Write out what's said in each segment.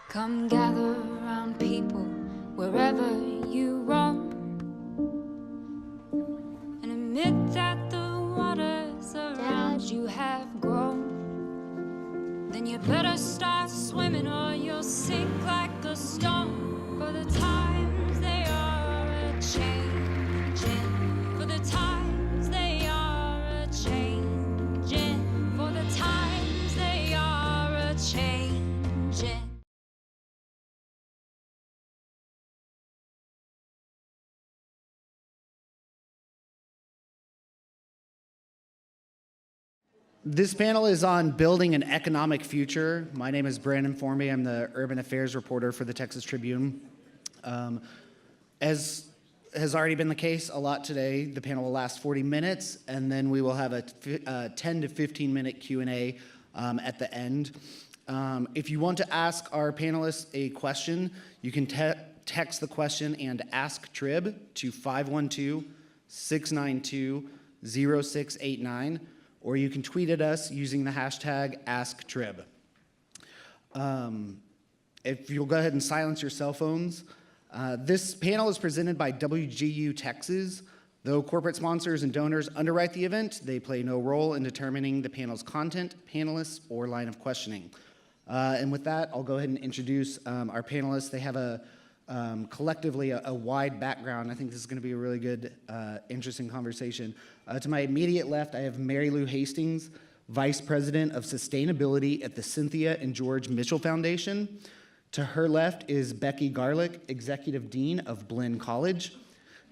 Come gather around people wherever you roam, and admit that the waters around you have grown. Then you better start swimming or you'll sink like a stone. For the times they are a-changing, for the times they are a-changing, for the times they are a-changing. This panel is on building an economic future. My name is Brandon Formby. I'm the urban affairs reporter for the Texas Tribune. As has already been the case a lot today, the panel will last 40 minutes, and then we will have a 10 to 15 minute Q&A at the end. If you want to ask our panelists a question, you can text the question and ask Trib to 512-692-0689. Or you can tweet at us using the hashtag AskTrib. If you'll go ahead and silence your cell phones. This panel is presented by WGU Texas. Though corporate sponsors and donors underwrite the event, they play no role in determining the panel's content, panelists, or line of questioning. And with that, I'll go ahead and introduce our panelists. They have collectively a wide background. I think this is going to be a really good, interesting conversation. To my immediate left, I have Marilu Hastings, Vice President of Sustainability at the Cynthia and George Mitchell Foundation. To her left is Becky Garlick, Executive Dean of Blinn College.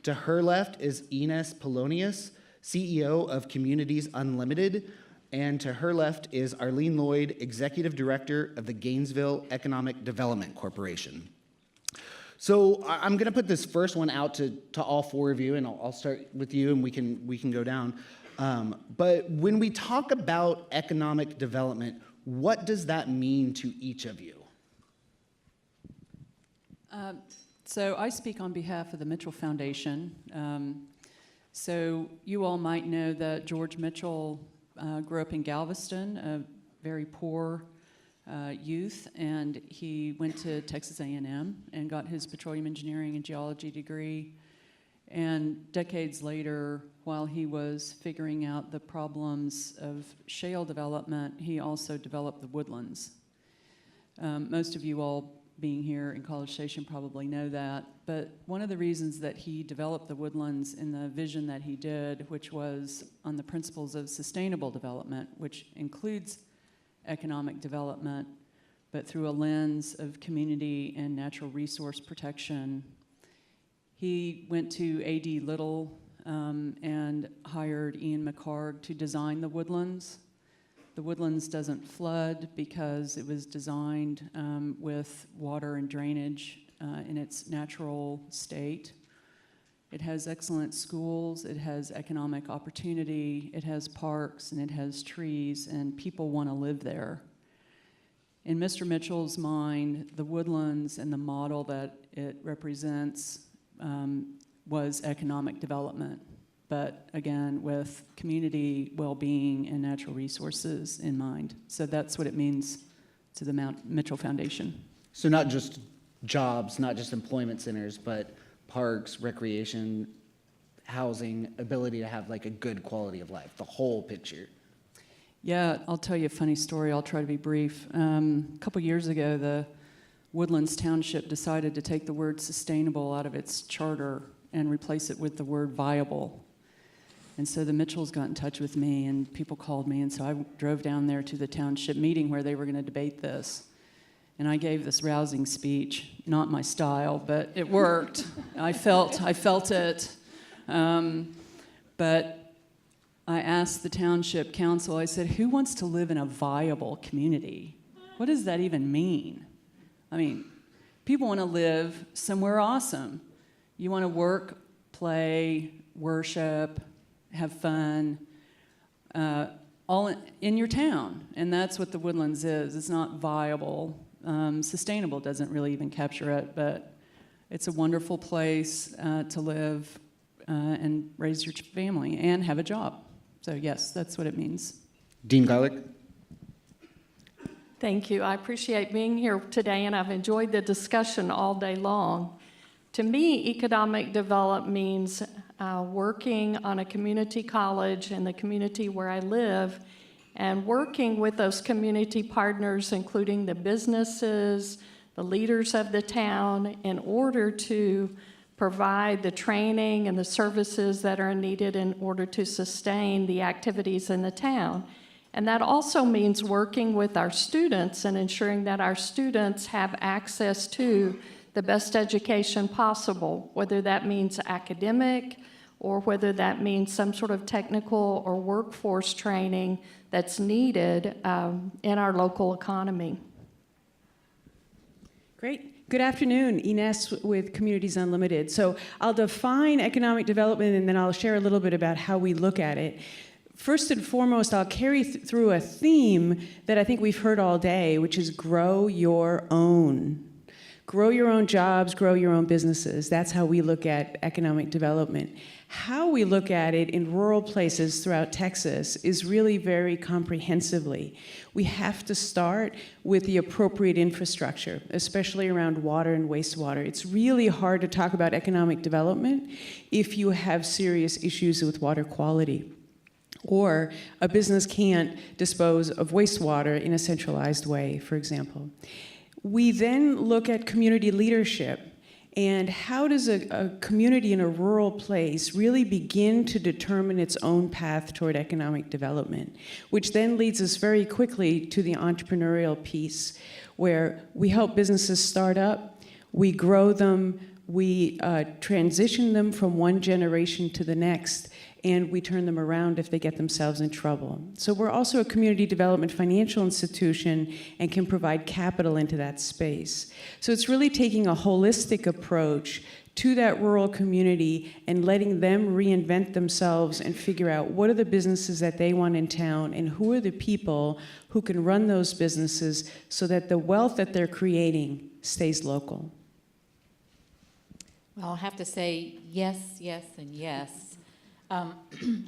To her left is Ines Polonius, CEO of Communities Unlimited. And to her left is Arleene Loyd, Executive Director of the Gainesville Economic Development Corporation. So I'm going to put this first one out to all four of you, and I'll start with you, and we can go down. But when we talk about economic development, what does that mean to each of you? So I speak on behalf of the Mitchell Foundation. So you all might know that George Mitchell grew up in Galveston, a very poor youth, and he went to Texas A&M and got his petroleum engineering and geology degree. And decades later, while he was figuring out the problems of shale development, he also developed the woodlands. Most of you all being here in College Station probably know that, but one of the reasons that he developed the woodlands in the vision that he did, which was on the principles of sustainable development, which includes economic development, but through a lens of community and natural resource protection. He went to A.D. Little and hired Ian McHarg to design the woodlands. The woodlands doesn't flood because it was designed with water and drainage in its natural state. It has excellent schools, it has economic opportunity, it has parks, and it has trees, and people want to live there. In Mr. Mitchell's mind, the woodlands and the model that it represents was economic development, but again, with community well-being and natural resources in mind. So that's what it means to the Mitchell Foundation. So not just jobs, not just employment centers, but parks, recreation, housing, ability to have like a good quality of life, the whole picture. Yeah, I'll tell you a funny story. I'll try to be brief. A couple years ago, the Woodlands Township decided to take the word sustainable out of its charter and replace it with the word viable. And so the Mitchells got in touch with me, and people called me, and so I drove down there to the township meeting where they were going to debate this. And I gave this rousing speech, not my style, but it worked. I felt it. But I asked the township council, I said, who wants to live in a viable community? What does that even mean? I mean, people want to live somewhere awesome. You want to work, play, worship, have fun, all in your town. And that's what the Woodlands is. It's not viable. Sustainable doesn't really even capture it, but it's a wonderful place to live and raise your family and have a job. So yes, that's what it means. Dean Garlick. Thank you. I appreciate being here today, and I've enjoyed the discussion all day long. To me, economic development means working on a community college in the community where I live and working with those community partners, including the businesses, the leaders of the town, in order to provide the training and the services that are needed in order to sustain the activities in the town. And that also means working with our students and ensuring that our students have access to the best education possible, whether that means academic or whether that means some sort of technical or workforce training that's needed in our local economy. Great. Good afternoon, Ines with Communities Unlimited. So I'll define economic development and then I'll share a little bit about how we look at it. First and foremost, I'll carry through a theme that I think we've heard all day, which is grow your own. Grow your own jobs, grow your own businesses. That's how we look at economic development. How we look at it in rural places throughout Texas is really very comprehensively. We have to start with the appropriate infrastructure, especially around water and wastewater. It's really hard to talk about economic development if you have serious issues with water quality, or a business can't dispose of wastewater in a centralized way, for example. We then look at community leadership and how does a community in a rural place really begin to determine its own path toward economic development, which then leads us very quickly to the entrepreneurial piece, where we help businesses start up, we grow them, we transition them from one generation to the next, and we turn them around if they get themselves in trouble. So we're also a community development financial institution and can provide capital into that space. So it's really taking a holistic approach to that rural community and letting them reinvent themselves and figure out what are the businesses that they want in town and who are the people who can run those businesses so that the wealth that they're creating stays local. Well, I'll have to say yes, yes, and yes.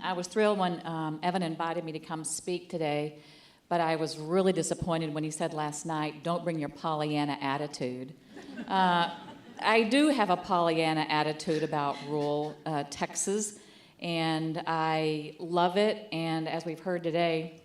I was thrilled when Evan invited me to come speak today, but I was really disappointed when he said last night, don't bring your Pollyanna attitude. I do have a Pollyanna attitude about rural Texas, and I love it, and as we've heard today,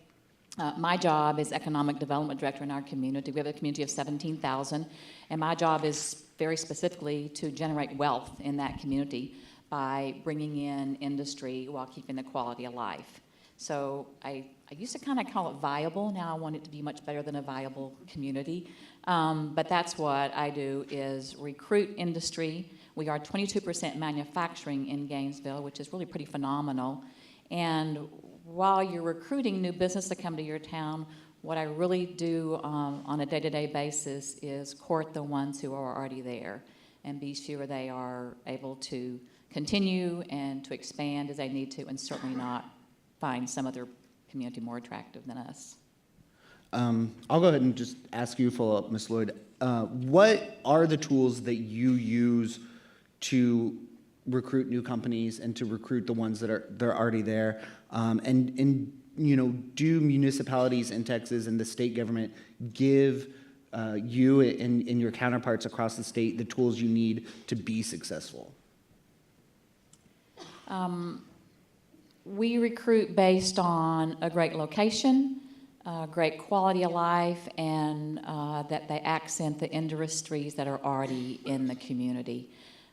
my job is Economic Development Director in our community. We have a community of 17,000, and my job is very specifically to generate wealth in that community by bringing in industry while keeping the quality of life. So I used to kind of call it viable. Now I want it to be much better than a viable community. But that's what I do, is recruit industry. We are 22% manufacturing in Gainesville, which is really pretty phenomenal. And while you're recruiting new business to come to your town, what I really do on a day-to-day basis is court the ones who are already there and be sure they are able to continue and to expand as they need to, and certainly not find some other community more attractive than us. I'll go ahead and just ask you a follow-up, Ms. Loyd. What are the tools that you use to recruit new companies and to recruit the ones that are already there? And you know, do municipalities in Texas and the state government give you and your counterparts across the state the tools you need to be successful? We recruit based on a great location, great quality of life, and that they accent the industries that are already in the community.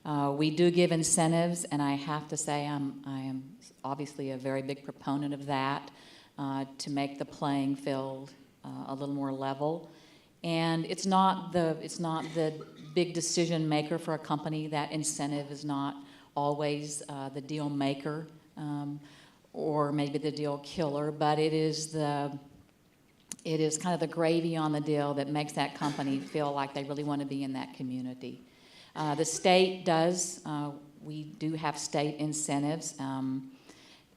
We do give incentives, and I have to say I am obviously a very big proponent of that, to make the playing field a little more level. And it's not the big decision maker for a company. That incentive is not always the deal maker, or maybe the deal killer, but it is kind of the gravy on the deal that makes that company feel like they really want to be in that community. The state does. We do have state incentives,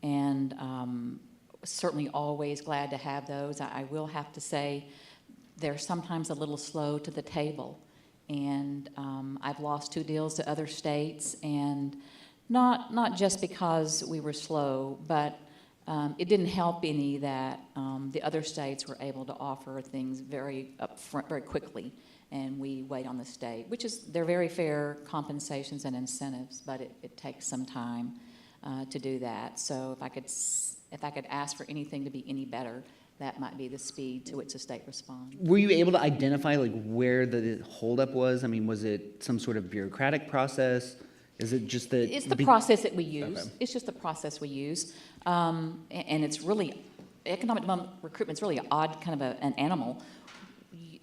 and certainly always glad to have those. I will have to say they're sometimes a little slow to the table. And I've lost 2 deals to other states, and not just because we were slow, but It didn't help any that the other states were able to offer things very upfront, very quickly, and we wait on the state, which is, they're very fair compensations and incentives, but it takes some time to do that. So if I could ask for anything to be any better, that might be the speed to which the state responds. Were you able to identify like where the holdup was? I mean, was it some sort of bureaucratic process? Is it just that? It's the process that we use. Okay. It's just the process we use. And it's really, economic development recruitment is really an odd kind of an animal.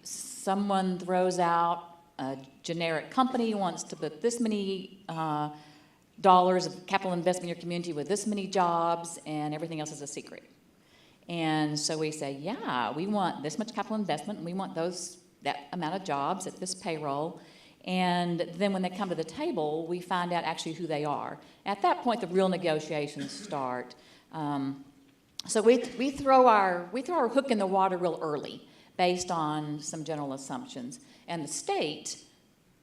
Someone throws out a generic company wants to put this many dollars of capital investment in your community with this many jobs, and everything else is a secret. And so we say, yeah, we want this much capital investment, and we want that amount of jobs at this payroll. And then when they come to the table, we find out actually who they are. At that point, the real negotiations start. So we throw our hook in the water real early, based on some general assumptions. And the state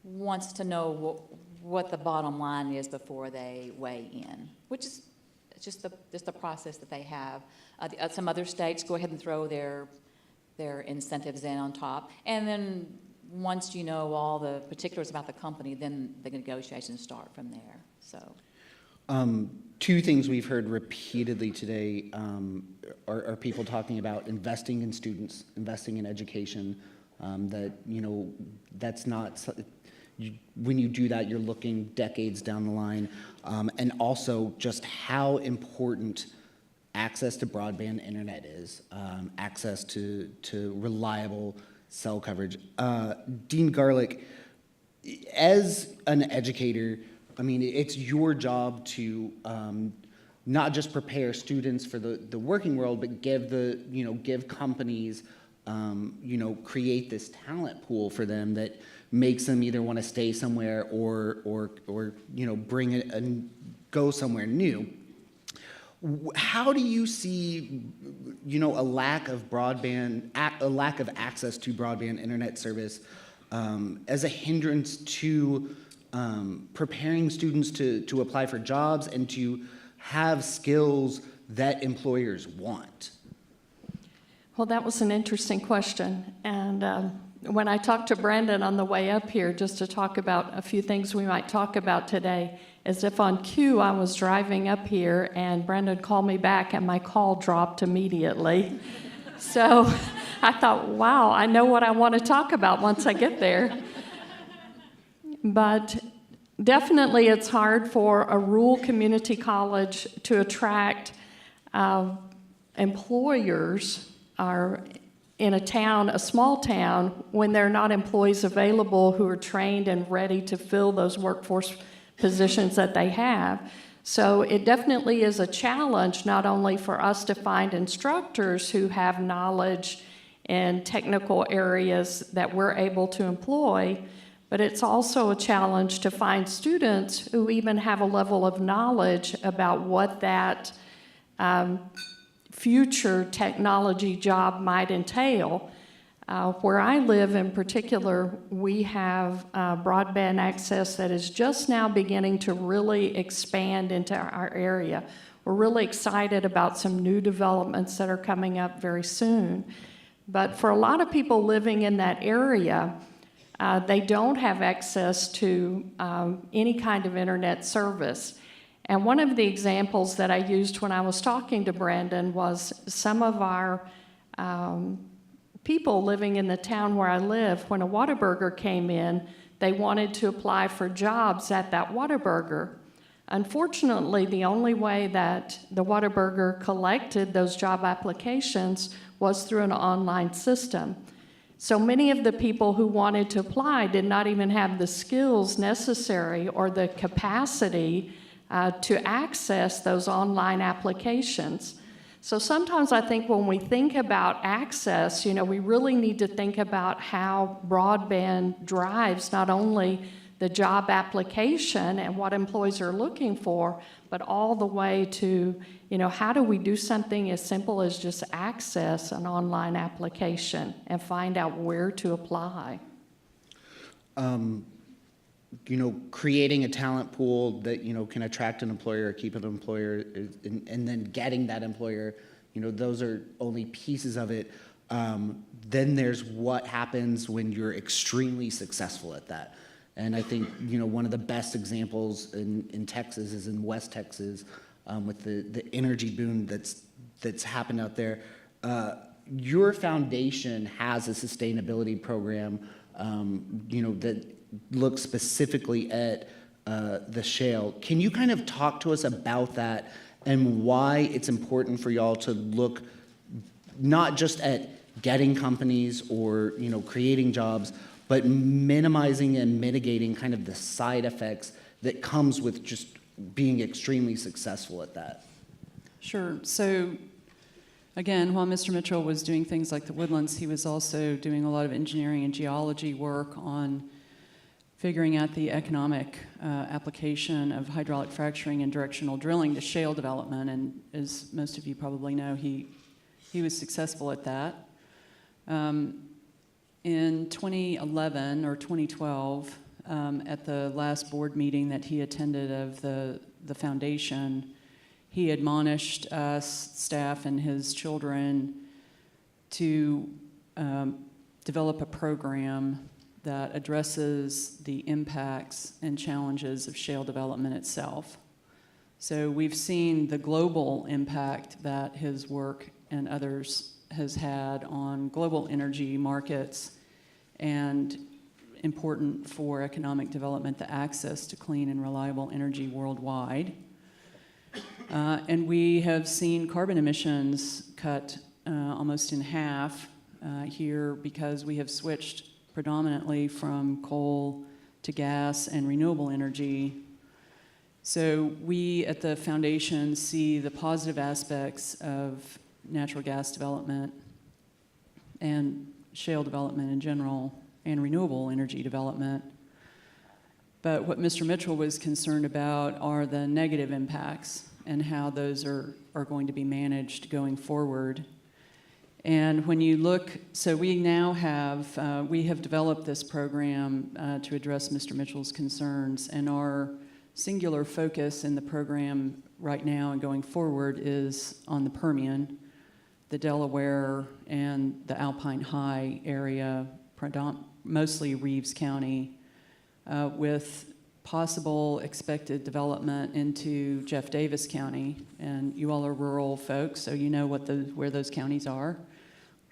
wants to know what the bottom line is before they weigh in, which is just the process that they have. Some other states go ahead and throw their incentives in on top, and then once you know all the particulars about the company, then the negotiations start from there. So, two things we've heard repeatedly today are people talking about investing in students, investing in education. That that's not. When you do that, you're looking decades down the line, and also just how important access to broadband internet is, access to reliable cell coverage. Dean Garlick, as an educator, I mean, it's your job to not just prepare students for the working world, but give companies, create this talent pool for them that makes them either want to stay somewhere or bring it and go somewhere new. How do you see, a lack of access to broadband internet service as a hindrance to preparing students to apply for jobs and to have skills that employers want? Well, that was an interesting question. And when I talked to Brandon on the way up here, just to talk about a few things we might talk about today, as if on cue I was driving up here and Brandon called me back and my call dropped immediately. So I thought, wow, I know what I want to talk about once I get there. But definitely it's hard for a rural community college to attract employers in a small town, when there are not employees available who are trained and ready to fill those workforce positions that they have. So it definitely is a challenge, not only for us to find instructors who have knowledge in technical areas that we're able to employ, but it's also a challenge to find students who even have a level of knowledge about what that future technology job might entail. Where I live in particular, we have broadband access that is just now beginning to really expand into our area. We're really excited about some new developments that are coming up very soon. But for a lot of people living in that area, they don't have access to any kind of internet service. And one of the examples that I used when I was talking to Brandon was some of our people living in the town where I live. When a Whataburger came in, they wanted to apply for jobs at that Whataburger. Unfortunately, the only way that the Whataburger collected those job applications was through an online system. So many of the people who wanted to apply did not even have the skills necessary or the capacity to access those online applications. So sometimes I think when we think about access, we really need to think about how broadband drives not only the job application and what employees are looking for, but all the way to, how do we do something as simple as just access an online application and find out where to apply? creating a talent pool that, can attract an employer or keep an employer, and then getting that employer, those are only pieces of it. Then there's what happens when you're extremely successful at that. And I think, one of the best examples in Texas is in West Texas, with the energy boom that's happened out there. Your foundation has a sustainability program, that looks specifically at the shale. Can you kind of talk to us about that and why it's important for y'all to look not just at getting companies or, creating jobs, but minimizing and mitigating kind of the side effects that comes with just being extremely successful at that? Sure. So again, while Mr. Mitchell was doing things like the woodlands, he was also doing a lot of engineering and geology work on figuring out the economic application of hydraulic fracturing and directional drilling to shale development. And as most of you probably know, he was successful at that. In 2011 or 2012, at the last board meeting that he attended of the foundation, he admonished us, staff, and his children to develop a program that addresses the impacts and challenges of shale development itself. So we've seen the global impact that his work and others has had on global energy markets, and important for economic development, the access to clean and reliable energy worldwide. And we have seen carbon emissions cut almost in half here because we have switched predominantly from coal to gas and renewable energy. So we at the foundation see the positive aspects of natural gas development and shale development in general and renewable energy development. But what Mr. Mitchell was concerned about are the negative impacts and how those are going to be managed going forward. And when you look, so we now have, we have developed this program to address Mr. Mitchell's concerns, and our singular focus in the program right now and going forward is on the Permian, the Delaware, and the Alpine High area, mostly Reeves County, with possible expected development into Jeff Davis County. And you all are rural folks, so you know where those counties are.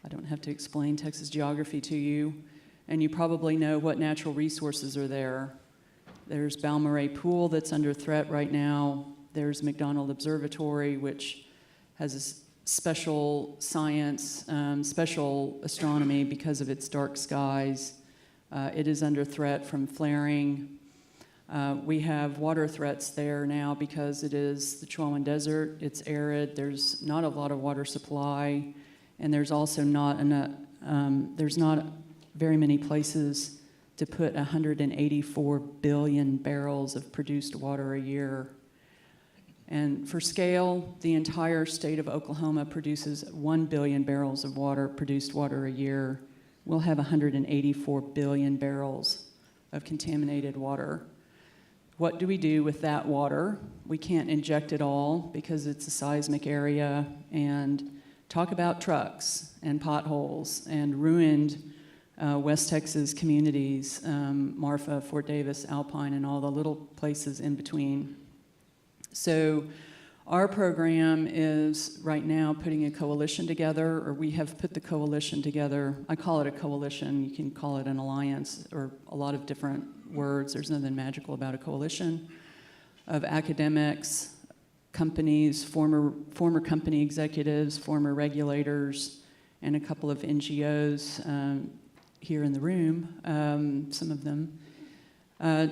I don't have to explain Texas geography to you. And you probably know what natural resources are there. There's Balmorhea Pool that's under threat right now. There's McDonald Observatory, which has a special science, special astronomy because of its dark skies. It is under threat from flaring. We have water threats there now because it is the Chihuahuan Desert. It's arid. There's not a lot of water supply, and there's also not very many places to put 184 billion barrels of produced water a year. And for scale, the entire state of Oklahoma produces 1 billion barrels of produced water a year. We'll have 184 billion barrels of contaminated water. What do we do with that water? We can't inject it all because it's a seismic area, and talk about trucks and potholes and ruined West Texas communities, Marfa, Fort Davis, Alpine, and all the little places in between. So our program is right now putting a coalition together, or we have put the coalition together. I call it a coalition. You can call it an alliance, or a lot of different words. There's nothing magical about a coalition of academics, companies, former company executives, former regulators, and a couple of NGOs here in the room, some of them,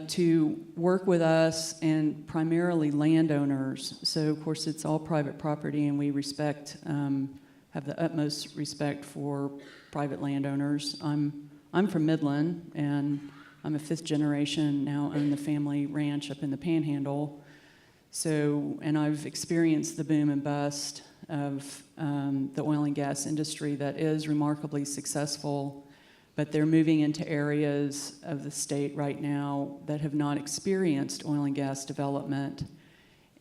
to work with us, and primarily landowners. So of course it's all private property, and we respect, have the utmost respect for private landowners. I'm from Midland, and I'm a 5th generation, now own the family ranch up in the Panhandle. So, and I've experienced the boom and bust of the oil and gas industry that is remarkably successful, but they're moving into areas of the state right now that have not experienced oil and gas development.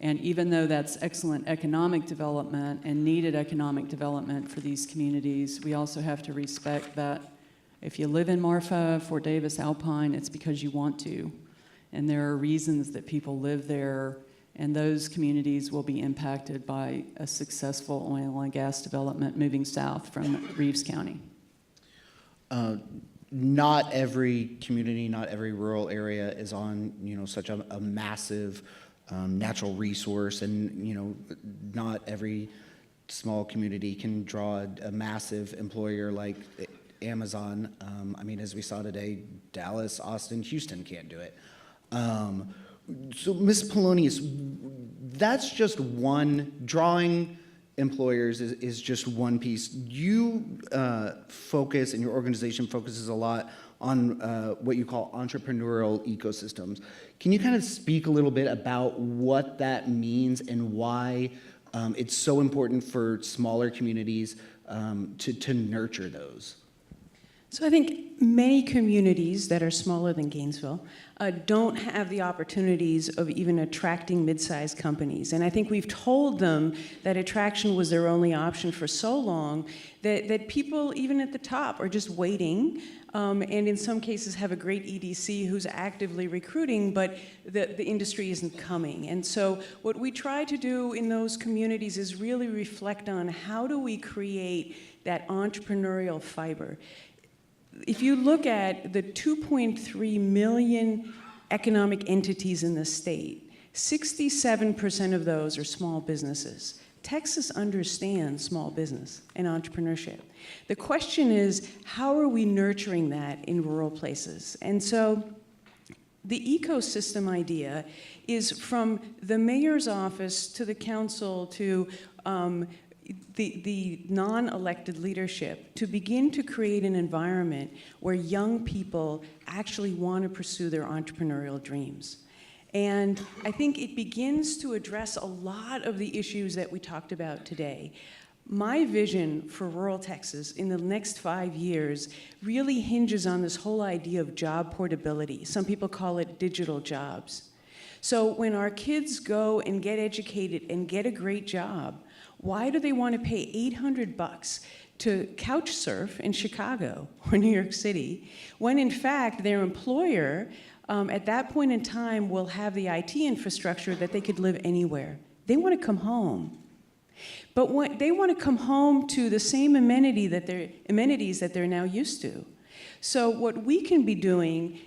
And even though that's excellent economic development and needed economic development for these communities, we also have to respect that if you live in Marfa, Fort Davis, Alpine, it's because you want to. And there are reasons that people live there, and those communities will be impacted by a successful oil and gas development moving south from Reeves County. Not every community, not every rural area is on, such a massive natural resource, and, not every small community can draw a massive employer like Amazon. As we saw today, Dallas, Austin, Houston can't do it. So, Ms. Polonius, that's just one, drawing employers is just one piece. You focus, and your organization focuses a lot on what you call entrepreneurial ecosystems. Can you kind of speak a little bit about what that means and why it's so important for smaller communities to nurture those? So I think many communities that are smaller than Gainesville don't have the opportunities of even attracting mid-sized companies. And I think we've told them that attraction was their only option for so long that people, even at the top, are just waiting, and in some cases have a great EDC who's actively recruiting, but the industry isn't coming. And so what we try to do in those communities is really reflect on how do we create that entrepreneurial fiber. If you look at the 2.3 million economic entities in the state, 67% of those are small businesses. Texas understands small business and entrepreneurship. The question is, how are we nurturing that in rural places? And so the ecosystem idea is from the mayor's office to the council to the non-elected leadership to begin to create an environment where young people actually want to pursue their entrepreneurial dreams. And I think it begins to address a lot of the issues that we talked about today. My vision for rural Texas in the next 5 years really hinges on this whole idea of job portability. Some people call it digital jobs. So when our kids go and get educated and get a great job, why do they want to pay $800 to couch surf in Chicago or New York City when in fact their employer at that point in time will have the IT infrastructure that they could live anywhere? They want to come home. But they want to come home to the same amenities that they're now used to. So what we can be doing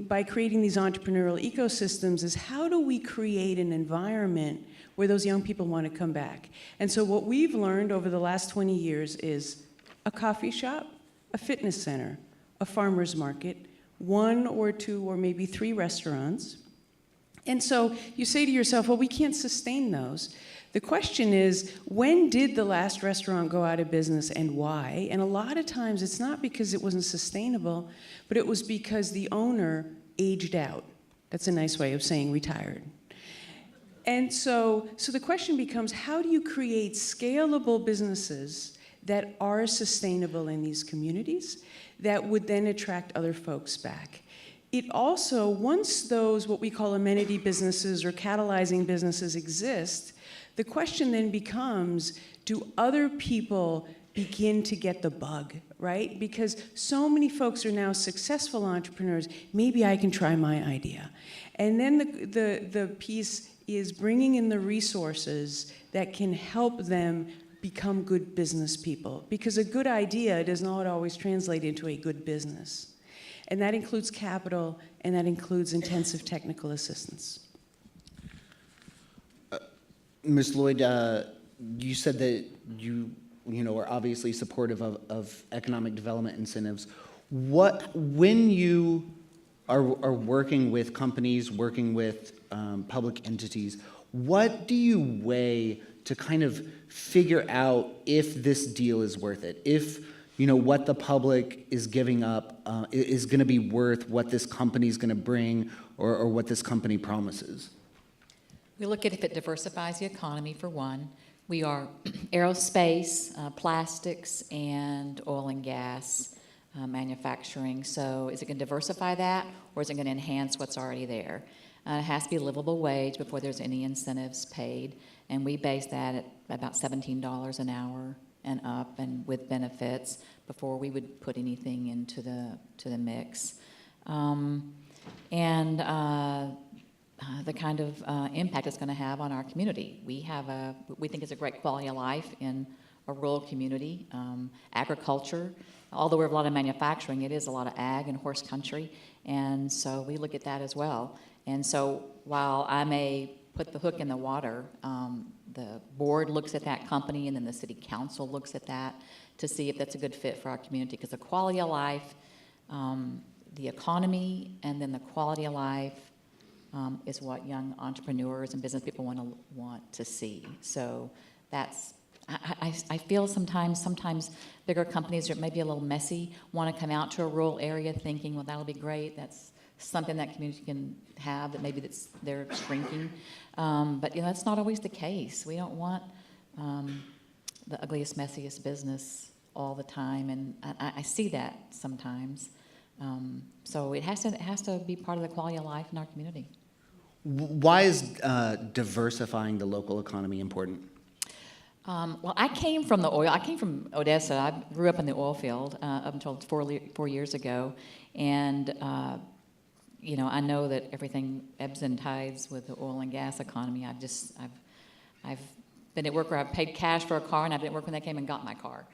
by creating these entrepreneurial ecosystems is how do we create an environment where those young people want to come back? And so what we've learned over the last 20 years is a coffee shop, a fitness center, a farmer's market, 1 or 2 or maybe 3 restaurants. And so you say to yourself, well, we can't sustain those. The question is, when did the last restaurant go out of business and why? And a lot of times it's not because it wasn't sustainable, but it was because the owner aged out. That's a nice way of saying retired. And so the question becomes, how do you create scalable businesses that are sustainable in these communities that would then attract other folks back? It also, once those what we call amenity businesses or catalyzing businesses exist, the question then becomes, do other people begin to get the bug, right? Because so many folks are now successful entrepreneurs, maybe I can try my idea. And then the piece is bringing in the resources that can help them become good business people. Because a good idea does not always translate into a good business. And that includes capital, and that includes intensive technical assistance. Ms. Loyd, you said that you are obviously supportive of economic development incentives. When you are working with companies, working with public entities, what do you weigh to kind of figure out if this deal is worth it? If what the public is giving up is going to be worth what this company is going to bring or what this company promises? We look at if it diversifies the economy, for one. We are aerospace, plastics, and oil and gas. manufacturing. So is it going to diversify that, or is it going to enhance what's already there? It has to be a livable wage before there's any incentives paid, and we base that at about $17 an hour and up, and with benefits, before we would put anything into the mix. The kind of impact it's going to have on our community. We think it's a great quality of life in a rural community. Agriculture, although we have a lot of manufacturing, it is a lot of ag and horse country, and so we look at that as well. And so while I may put the hook in the water, the board looks at that company, and then the city council looks at that to see if that's a good fit for our community, because the quality of life, the economy, and then the quality of life is what young entrepreneurs and business people want to see. So that's, I feel sometimes bigger companies that may be a little messy want to come out to a rural area thinking, well, that'll be great. That's something that community can have that maybe they're shrinking. But that's not always the case. We don't want the ugliest, messiest business all the time, and I see that sometimes. So it has to be part of the quality of life in our community. Why is diversifying the local economy important? Well, I came from Odessa. I grew up in the oil field up until 4 years ago, and I know that everything ebbs and tides with the oil and gas economy. I've been at work where I've paid cash for a car, and I've been at work when they came and got my car.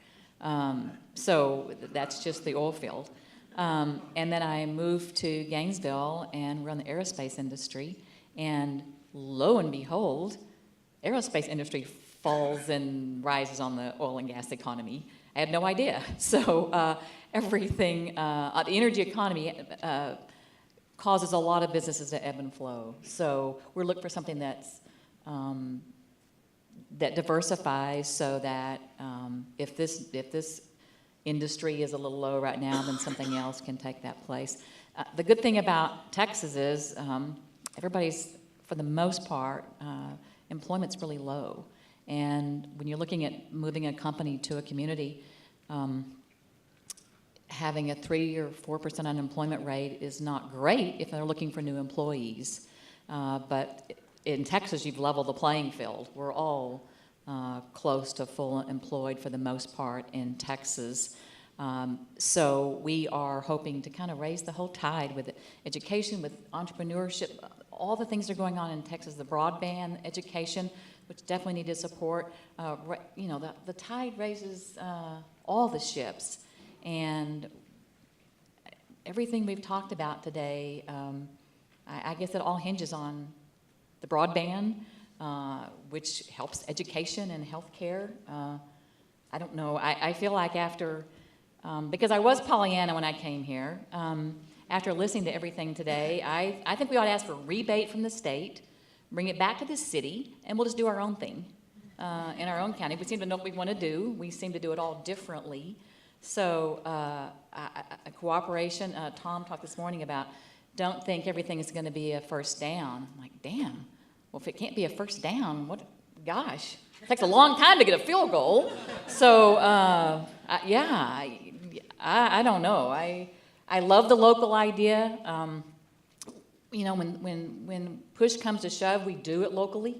So that's just the oil field. And then I moved to Gainesville and run the aerospace industry, and lo and behold, aerospace industry falls and rises on the oil and gas economy. I had no idea. So everything, the energy economy causes a lot of businesses to ebb and flow. So we're looking for something that's that diversifies, so that if this industry is a little low right now, then something else can take that place. The good thing about Texas is everybody's, for the most part, employment's really low. And when you're looking at moving a company to a community, having a 3 or 4% unemployment rate is not great if they're looking for new employees. But in Texas, you've leveled the playing field. We're all close to full employed for the most part in Texas. So we are hoping to kind of raise the whole tide with education, with entrepreneurship, all the things that are going on in Texas, the broadband education, which definitely need to support. The tide raises all the ships. And everything we've talked about today, I guess it all hinges on the broadband, which helps education and healthcare. I don't know. I feel like after, because I was Pollyanna when I came here, after listening to everything today, I think we ought to ask for a rebate from the state, bring it back to the city, and we'll just do our own thing in our own county. We seem to know what we want to do. We seem to do it all differently. So cooperation, Tom talked this morning about, don't think everything is going to be a first down. I'm like, damn. Well, if it can't be a first down, gosh, it takes a long time to get a field goal. So, I don't know. I love the local idea. When push comes to shove, we do it locally.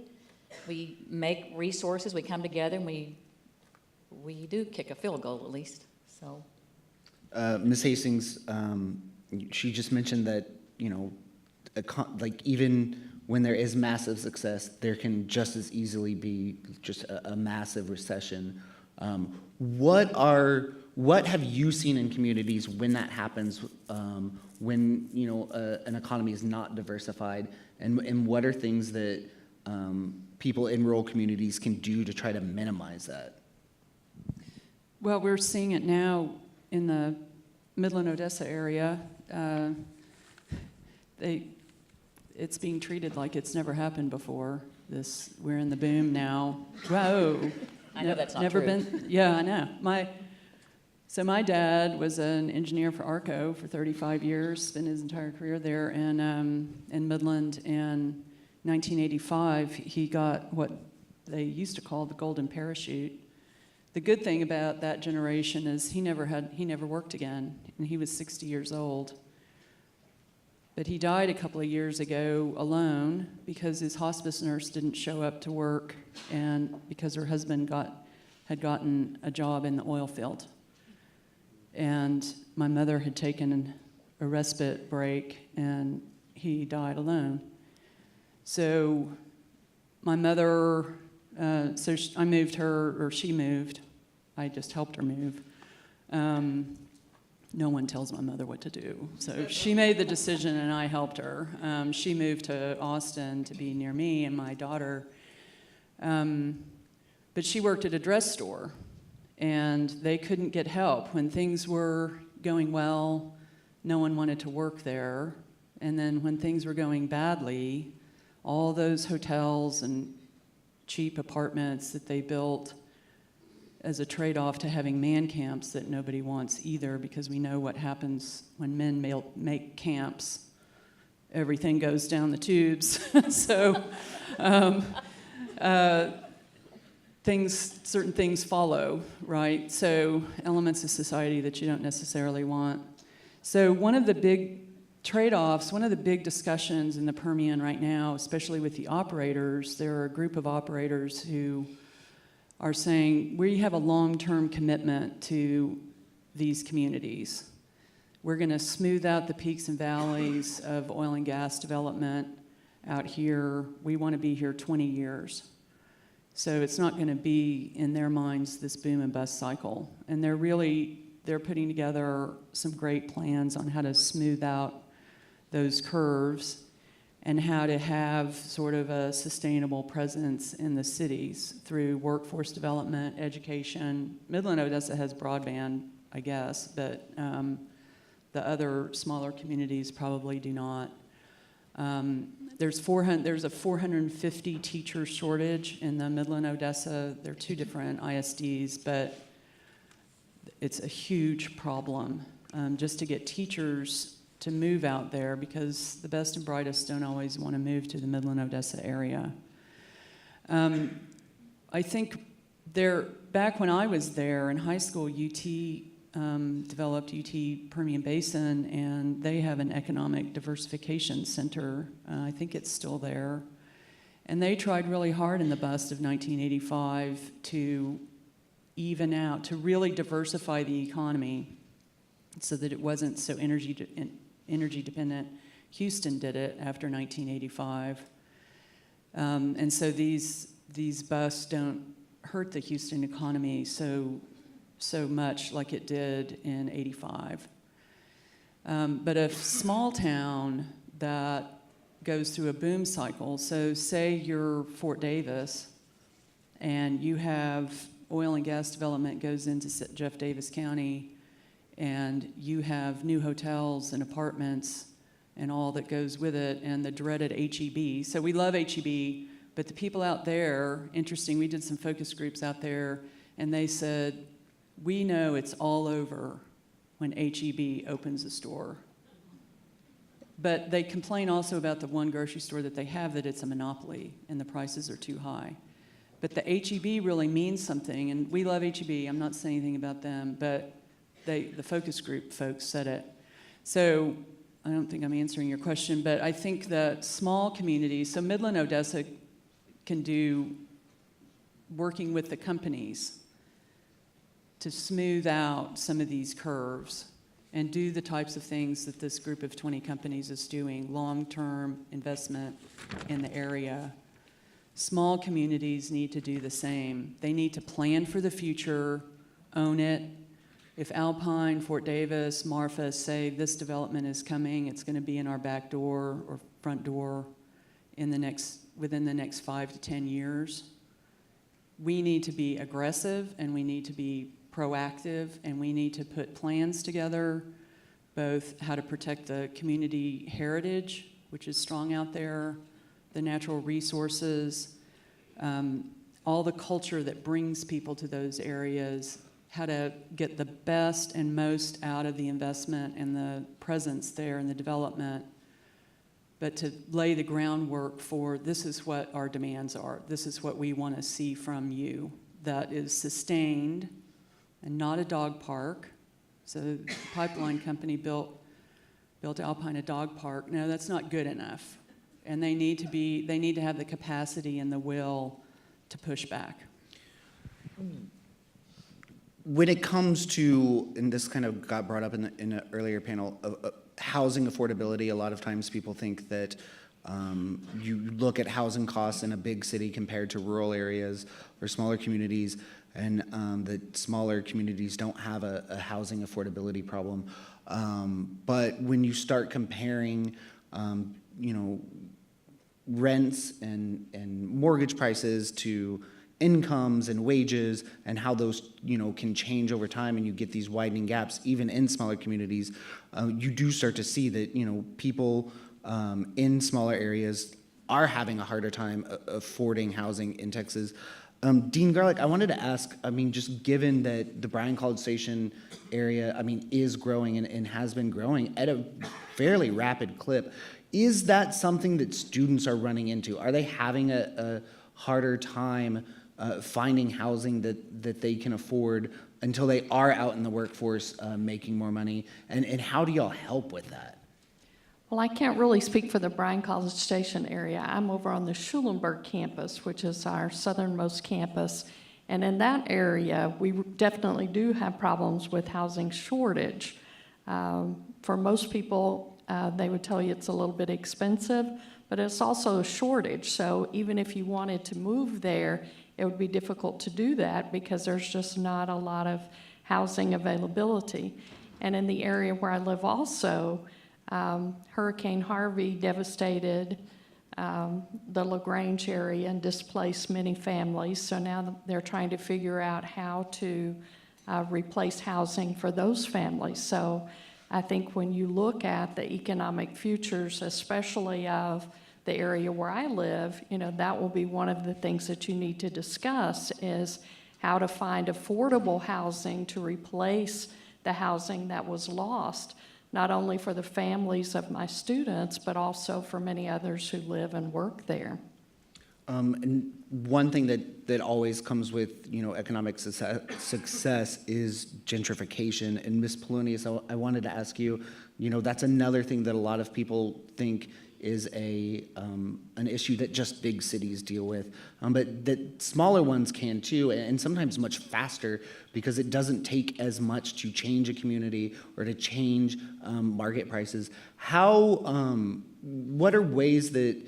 We make resources, we come together, and we do kick a field goal at least. So, Ms. Hastings, she just mentioned that, even when there is massive success, there can just as easily be just a massive recession. What have you seen in communities when that happens, when an economy is not diversified, and what are things that people in rural communities can do to try to minimize that? Well, we're seeing it now in the Midland Odessa area. It's being treated like it's never happened before. We're in the boom now. Whoa! I know that's not never true. been. Yeah, I know. My dad was an engineer for ARCO for 35 years, spent his entire career there in Midland. And 1985, he got what they used to call the golden parachute The good thing about that generation is he never worked again, and he was 60 years old. But he died a couple of years ago alone because his hospice nurse didn't show up to work, and because her husband had gotten a job in the oil field. And my mother had taken a respite break, and he died alone. So my mother, I moved her, or she moved. I just helped her move. No one tells my mother what to do. So she made the decision, and I helped her. She moved to Austin to be near me and my daughter. But she worked at a dress store, and they couldn't get help. When things were going well, no one wanted to work there. And then when things were going badly, all those hotels and cheap apartments that they built as a trade-off to having man camps that nobody wants either, because we know what happens when men make camps. Everything goes down the tubes. So certain things follow, right? So elements of society that you don't necessarily want. So one of the big trade-offs, one of the big discussions in the Permian right now, especially with the operators, there are a group of operators who are saying, we have a long-term commitment to these communities. We're going to smooth out the peaks and valleys of oil and gas development out here. We want to be here 20 years. So it's not going to be, in their minds, this boom and bust cycle. And they're putting together some great plans on how to smooth out those curves and how to have sort of a sustainable presence in the cities through workforce development, education. Midland, Odessa has broadband, I guess, but the other smaller communities probably do not. There's a 450 teacher shortage in the Midland, Odessa. There are two different ISDs, but it's a huge problem just to get teachers to move out there, because the best and brightest don't always want to move to the Midland, Odessa area. I think back when I was there in high school, UT developed UT Permian Basin, and they have an economic diversification center. I think it's still there. And they tried really hard in the bust of 1985 to even out, to really diversify the economy so that it wasn't so energy dependent. Houston did it after 1985. And so these busts don't hurt the Houston economy so much like it did in 85. But a small town that goes through a boom cycle, so say you're Fort Davis and you have oil and gas development goes into Jeff Davis County, and you have new hotels and apartments and all that goes with it, and the dreaded HEB. So we love HEB, but the people out there, interesting, we did some focus groups out there, and they said, we know it's all over when HEB opens a store. But they complain also about the one grocery store that they have, that it's a monopoly and the prices are too high. But the HEB really means something, and we love HEB, I'm not saying anything about them, but the focus group folks said it. So I don't think I'm answering your question, but I think that small communities, so Midland, Odessa can do working with the companies to smooth out some of these curves and do the types of things that this group of 20 companies is doing, long-term investment in the area. Small communities need to do the same. They need to plan for the future, own it. If Alpine, Fort Davis, Marfa say this development is coming, it's going to be in our back door or front door within the next 5 to 10 years, we need to be aggressive and we need to be proactive, and we need to put plans together, both how to protect the community heritage, which is strong out there, the natural resources, all the culture that brings people to those areas, how to get the best and most out of the investment and the presence there and the development, but to lay the groundwork for this is what our demands are, this is what we want to see from you, that is sustained and not a dog park. So the pipeline company built Alpine a dog park. No, that's not good enough. And they need to have the capacity and the will to push back. When it comes to, and this kind of got brought up in an earlier panel, housing affordability, a lot of times people think that you look at housing costs in a big city compared to rural areas or smaller communities, and that smaller communities don't have a housing affordability problem. But when you start comparing, rents and mortgage prices to incomes and wages and how those can change over time, and you get these widening gaps even in smaller communities, you do start to see that people in smaller areas are having a harder time affording housing in Texas. Dean Garlick, I wanted to ask, just given that the Bryan College Station area, is growing and has been growing at a fairly rapid clip, is that something that students are running into? Are they having a harder time finding housing that they can afford until they are out in the workforce making more money? And how do y'all help with that? Well, I can't really speak for the Bryan College Station area. I'm over on the Schulenburg campus, which is our southernmost campus. And in that area, we definitely do have problems with housing shortage. For most people, they would tell you it's a little bit expensive, but it's also a shortage. So even if you wanted to move there, it would be difficult to do that because there's just not a lot of housing availability. And in the area where I live also, Hurricane Harvey devastated the LaGrange area and displaced many families. So now they're trying to figure out how to replace housing for those families. So I think when you look at the economic futures, especially of the area where I live, that will be one of the things that you need to discuss is how to find affordable housing to replace the housing that was lost, not only for the families of my students, but also for many others who live and work there. And one thing that always comes with economic success is gentrification. And Ms. Polonius, I wanted to ask you, that's another thing that a lot of people think is an issue that just big cities deal with, but that smaller ones can too, and sometimes much faster, because it doesn't take as much to change a community or to change market prices. What are ways that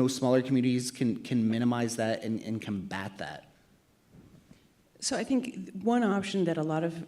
smaller communities can minimize that and combat that? So I think one option that a lot of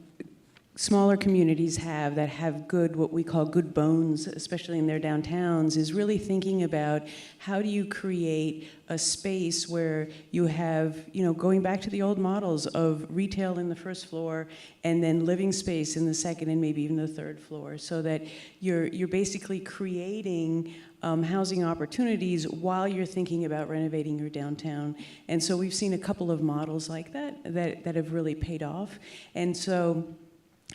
smaller communities have that have good, what we call good bones, especially in their downtowns, is really thinking about how do you create a space where you have, going back to the old models of retail in the first floor and then living space in the second and maybe even the third floor, so that you're basically creating housing opportunities while you're thinking about renovating your downtown. And so we've seen a couple of models like that have really paid off. And so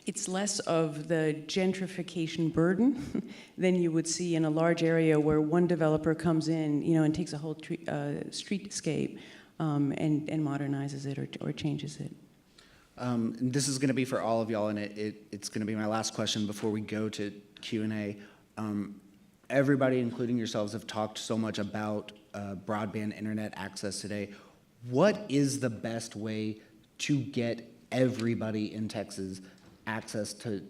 it's less of the gentrification burden than you would see in a large area where one developer comes in, and takes a whole streetscape and modernizes it or changes it. And this is going to be for all of y'all, and it's going to be my last question before we go to Q&A. Everybody, including yourselves, have talked so much about broadband internet access today. What is the best way to get everybody in Texas access to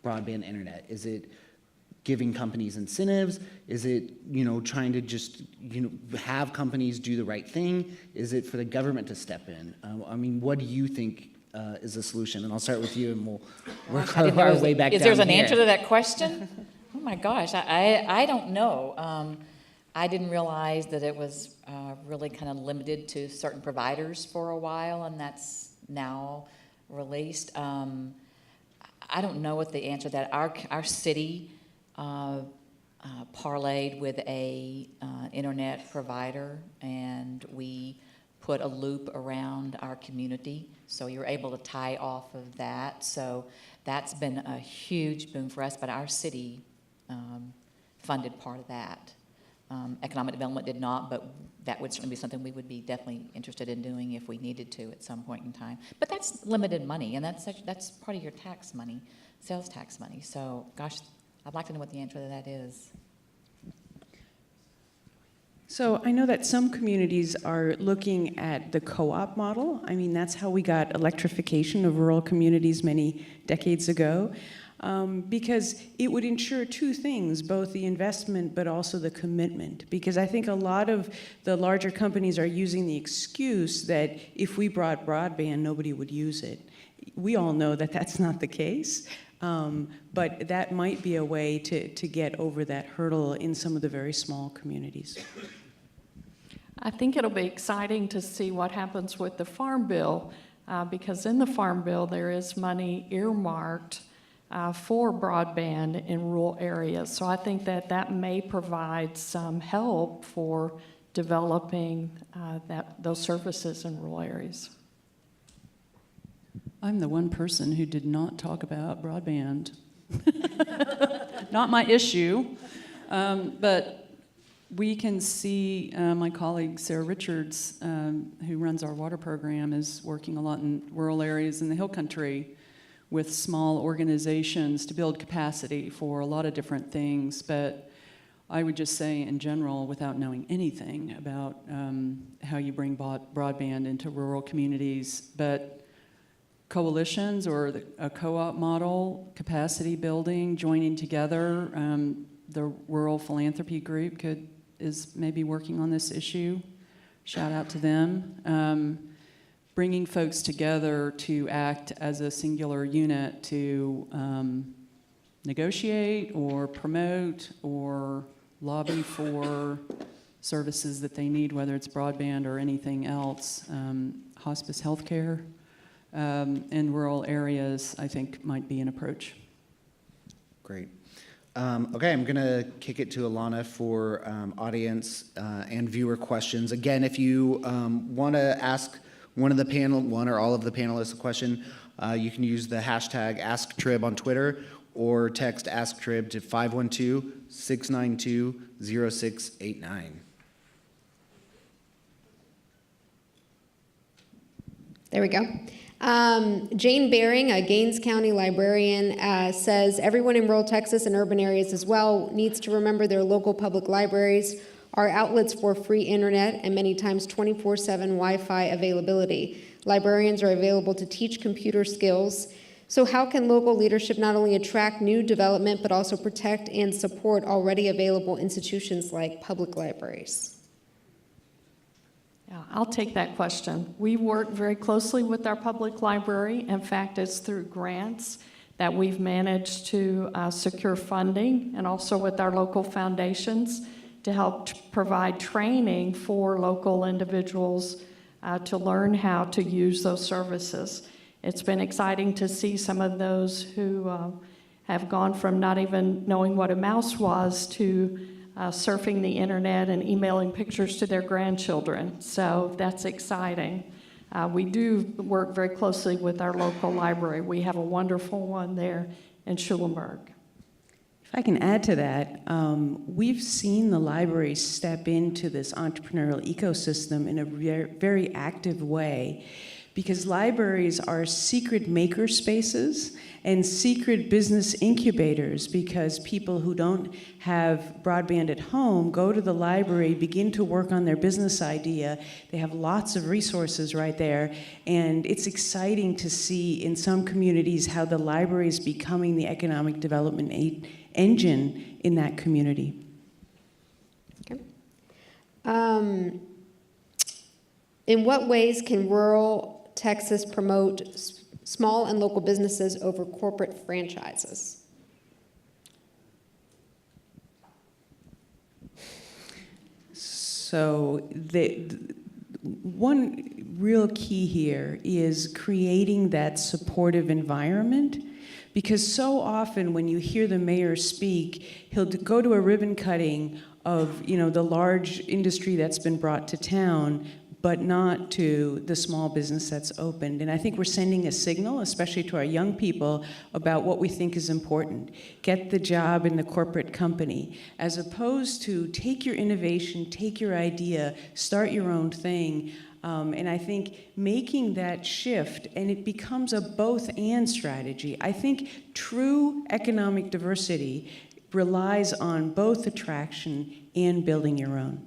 broadband internet? Is it giving companies incentives? Is it trying to just have companies do the right thing? Is it for the government to step in? What do you think is the solution? And I'll start with you, and we'll work our way back down. Is there an answer to that question? Oh my gosh, I don't know. I didn't realize that it was really kind of limited to certain providers for a while, and that's now released. I don't know what the answer to that. Our city parlayed with a internet provider, and we put a loop around our community, so you're able to tie off of that. So that's been a huge boom for us, but our city funded part of that. Economic Development did not, but that would certainly be something we would be definitely interested in doing if we needed to at some point in time. But that's limited money, and that's part of your tax money, sales tax money. So, gosh, I'd like to know what the answer to that is. So I know that some communities are looking at the co-op model. I mean, that's how we got electrification of rural communities many decades ago, because it would ensure two things, both the investment but also the commitment. Because I think a lot of the larger companies are using the excuse that if we brought broadband, nobody would use it. We all know that that's not the case. But that might be a way to get over that hurdle in some of the very small communities. I think it'll be exciting to see what happens with the Farm Bill, because in the Farm Bill there is money earmarked for broadband in rural areas. So I think that may provide some help for developing those services in rural areas. I'm the one person who did not talk about broadband. Not my issue, but we can see my colleague Sarah Richards, who runs our water program, is working a lot in rural areas in the Hill Country with small organizations to build capacity for a lot of different things. But I would just say in general, without knowing anything about how you bring broadband into rural communities, but coalitions or a co-op model, capacity building, joining together, the Rural Philanthropy Group is maybe working on this issue. Shout out to them. Bringing folks together to act as a singular unit to negotiate or promote or lobby for services that they need, whether it's broadband or anything else. Hospice healthcare in rural areas, I think, might be an approach. Great. Okay, I'm going to kick it to Alana for audience and viewer questions. Again, if you want to ask one or all of the panelists a question, you can use the hashtag AskTrib on Twitter or text AskTrib to 512-692-0689. There we go. Jane Baring, a Gaines County librarian, says everyone in rural Texas and urban areas as well needs to remember their local public libraries are outlets for free internet and many times 24/7 Wi-Fi availability. Librarians are available to teach computer skills. So how can local leadership not only attract new development but also protect and support already available institutions like public libraries? Yeah, I'll take that question. We work very closely with our public library. In fact, it's through grants that we've managed to secure funding, and also with our local foundations to help provide training for local individuals to learn how to use those services. It's been exciting to see some of those who have gone from not even knowing what a mouse was to surfing the internet and emailing pictures to their grandchildren. So that's exciting. We do work very closely with our local library. We have a wonderful one there in Schulenburg. If I can add to that, we've seen the library step into this entrepreneurial ecosystem in a very active way, because libraries are secret maker spaces and secret business incubators, because people who don't have broadband at home go to the library, begin to work on their business idea. They have lots of resources right there, and it's exciting to see in some communities how the library is becoming the economic development engine in that community. Okay. In what ways can rural Texas promote small and local businesses over corporate franchises? So one real key here is creating that supportive environment, because so often when you hear the mayor speak, he'll go to a ribbon cutting of, the large industry that's been brought to town, but not to the small business that's opened. And I think we're sending a signal, especially to our young people, about what we think is important. Get the job in the corporate company, as opposed to take your innovation, take your idea, start your own thing. And I think making that shift, and it becomes a both-and strategy. I think true economic diversity relies on both attraction and building your own.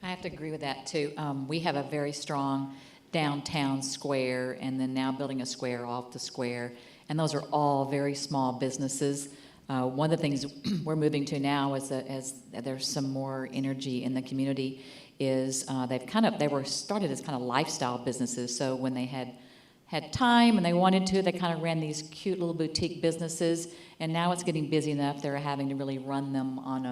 I have to agree with that too. We have a very strong downtown square, and then now building a square off the square, and those are all very small businesses. One of the things we're moving to now is that as there's some more energy in the community, is they were started as kind of lifestyle businesses. So when they had time and they wanted to, they kind of ran these cute little boutique businesses, and now it's getting busy enough they're having to really run them on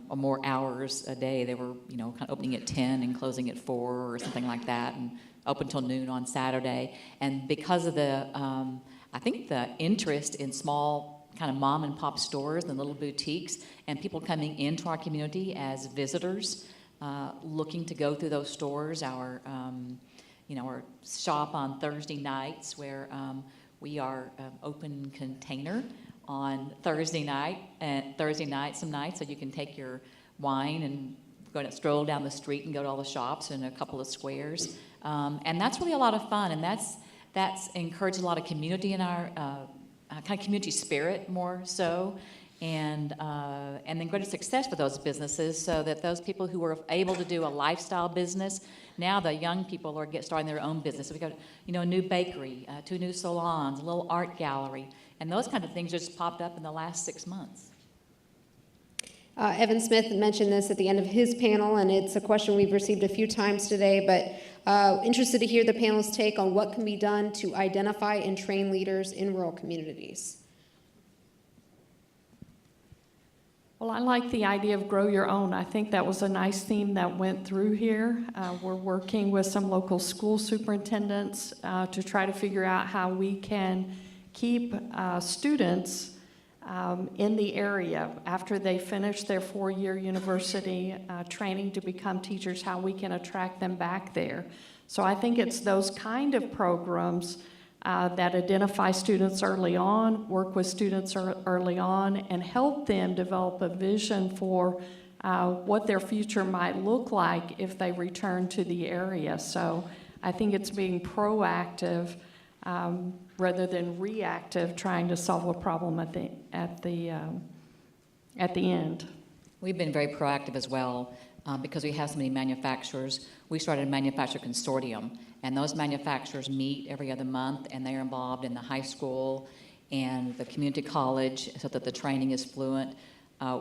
a more hours a day. They were, kind of opening at 10 and closing at 4 or something like that, and open till noon on Saturday. And because of the, I think the interest in small kind of mom and pop stores and little boutiques, and people coming into our community as visitors, looking to go through those stores, our shop on Thursday nights, where we are open container on Thursday night, some nights, so you can take your wine and go and stroll down the street and go to all the shops in a couple of squares, and that's really a lot of fun, and that's encouraged a lot of community in our kind of community spirit more so. And then greater success for those businesses, so that those people who were able to do a lifestyle business, now the young people are starting their own business. So we got, a new bakery, 2 new salons, a little art gallery, and those kind of things just popped up in the last 6 months. Evan Smith mentioned this at the end of his panel, and it's a question we've received a few times today, but interested to hear the panel's take on what can be done to identify and train leaders in rural communities. Well, I like the idea of grow your own. I think that was a nice theme that went through here. We're working with some local school superintendents to try to figure out how we can keep students in the area after they finish their 4-year university training to become teachers, how we can attract them back there. So I think it's those kind of programs that identify students early on, work with students early on, and help them develop a vision for what their future might look like if they return to the area. So I think it's being proactive rather than reactive, trying to solve a problem at the end. We've been very proactive as well because we have so many manufacturers. We started a manufacturer consortium, and those manufacturers meet every other month, and they are involved in the high school and the community college so that the training is fluent.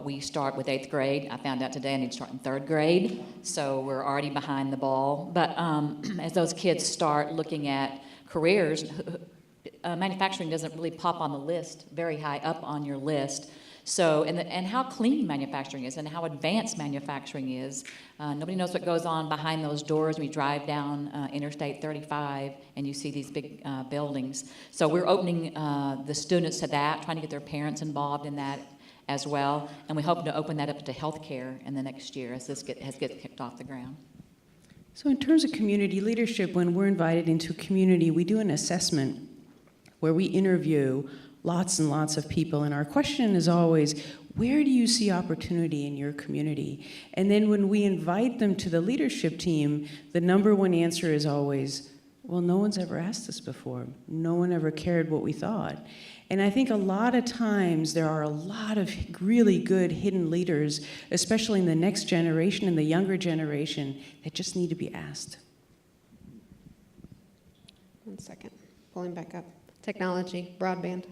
We start with 8th grade. I found out today I need to start in 3rd grade, so we're already behind the ball. But as those kids start looking at careers, manufacturing doesn't really pop on the list, very high up on your list. So, and how clean manufacturing is and how advanced manufacturing is. Nobody knows what goes on behind those doors when you drive down Interstate 35 and you see these big buildings. So we're opening the students to that, trying to get their parents involved in that as well. And we hope to open that up to healthcare in the next year as this gets kicked off the ground. So in terms of community leadership, when we're invited into a community, we do an assessment where we interview lots and lots of people, and our question is always, where do you see opportunity in your community? And then when we invite them to the leadership team, the number one answer is always, well, no one's ever asked us before. No one ever cared what we thought. And I think a lot of times there are a lot of really good hidden leaders, especially in the next generation and the younger generation, that just need to be asked. 1 second, pulling back up. Technology, broadband.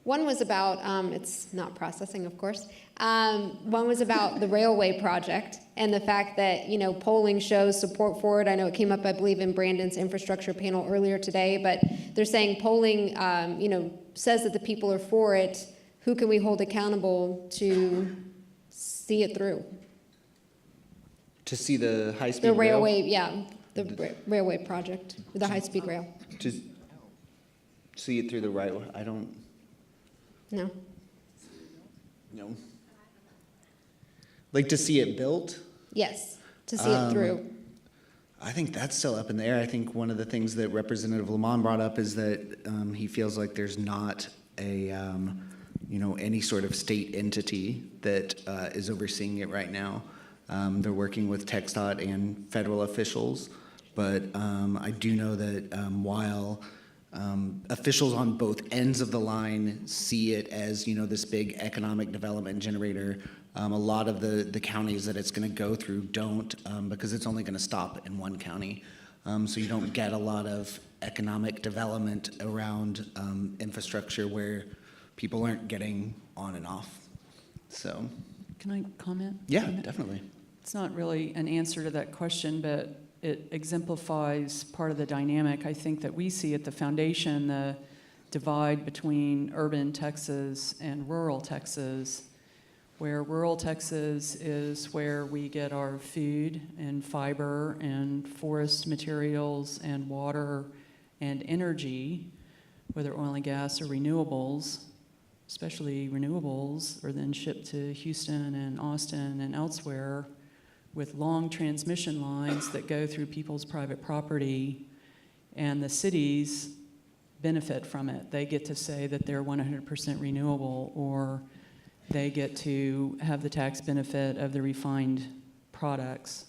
One was about, it's not processing, of course. One was about the railway project and the fact that, polling shows support for it. I know it came up, I believe, in Brandon's infrastructure panel earlier today, but they're saying polling, says that the people are for it. Who can we hold accountable to see it through? To see the high-speed The railway, yeah, the railway project, the high-speed rail. To see it through the right way. I don't. No. No. Like to see it built? Yes, to see it through. I think that's still up in the air. I think one of the things that Representative Lamont brought up is that he feels like there's not a, any sort of state entity that is overseeing it right now. They're working with TxDOT and federal officials, but I do know that while officials on both ends of the line see it as, this big economic development generator, a lot of the counties that it's going to go through don't, because it's only going to stop in one county. So you don't get a lot of economic development around infrastructure where people aren't getting on and off. So, Can I comment? yeah, definitely. It's not really an answer to that question, but it exemplifies part of the dynamic I think that we see at the foundation, the divide between urban Texas and rural Texas, where rural Texas is where we get our food and fiber and forest materials and water and energy, whether oil and gas or renewables, especially renewables, are then shipped to Houston and Austin and elsewhere with long transmission lines that go through people's private property, and the cities benefit from it. They get to say that they're 100% renewable, or they get to have the tax benefit of the refined products,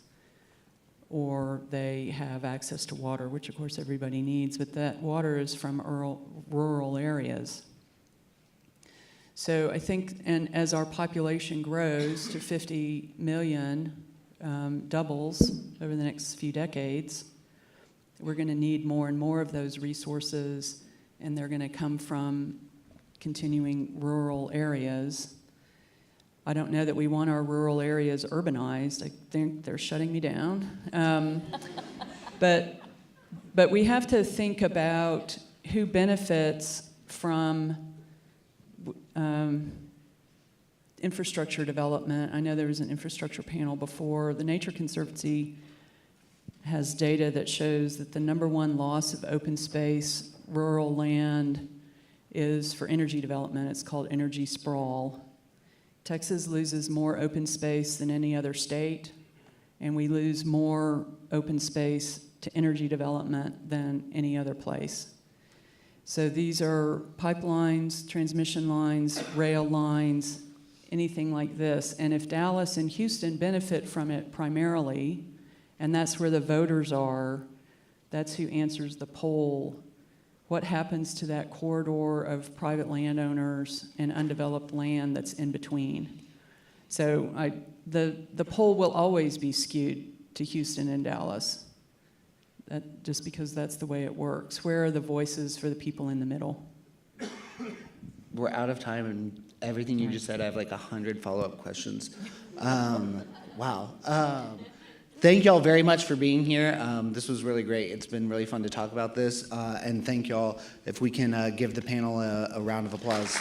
or they have access to water, which of course everybody needs, but that water is from rural areas. So I think, and as our population grows to 50 million, doubles over the next few decades, we're going to need more and more of those resources, and they're going to come from continuing rural areas. I don't know that we want our rural areas urbanized. I think they're shutting me down. But we have to think about who benefits from infrastructure development. I know there was an infrastructure panel before. The Nature Conservancy has data that shows that the number one loss of open space, rural land, is for energy development. It's called energy sprawl. Texas loses more open space than any other state, and we lose more open space to energy development than any other place. So these are pipelines, transmission lines, rail lines, anything like this. And if Dallas and Houston benefit from it primarily, and that's where the voters are, that's who answers the poll. What happens to that corridor of private landowners and undeveloped land that's in between? So the poll will always be skewed to Houston and Dallas, just because that's the way it works. Where are the voices for the people in the middle? We're out of time, and everything you just said, I have like 100 follow-up questions. Wow. Thank y'all very much for being here. This was really great. It's been really fun to talk about this. And thank y'all. If we can give the panel a round of applause.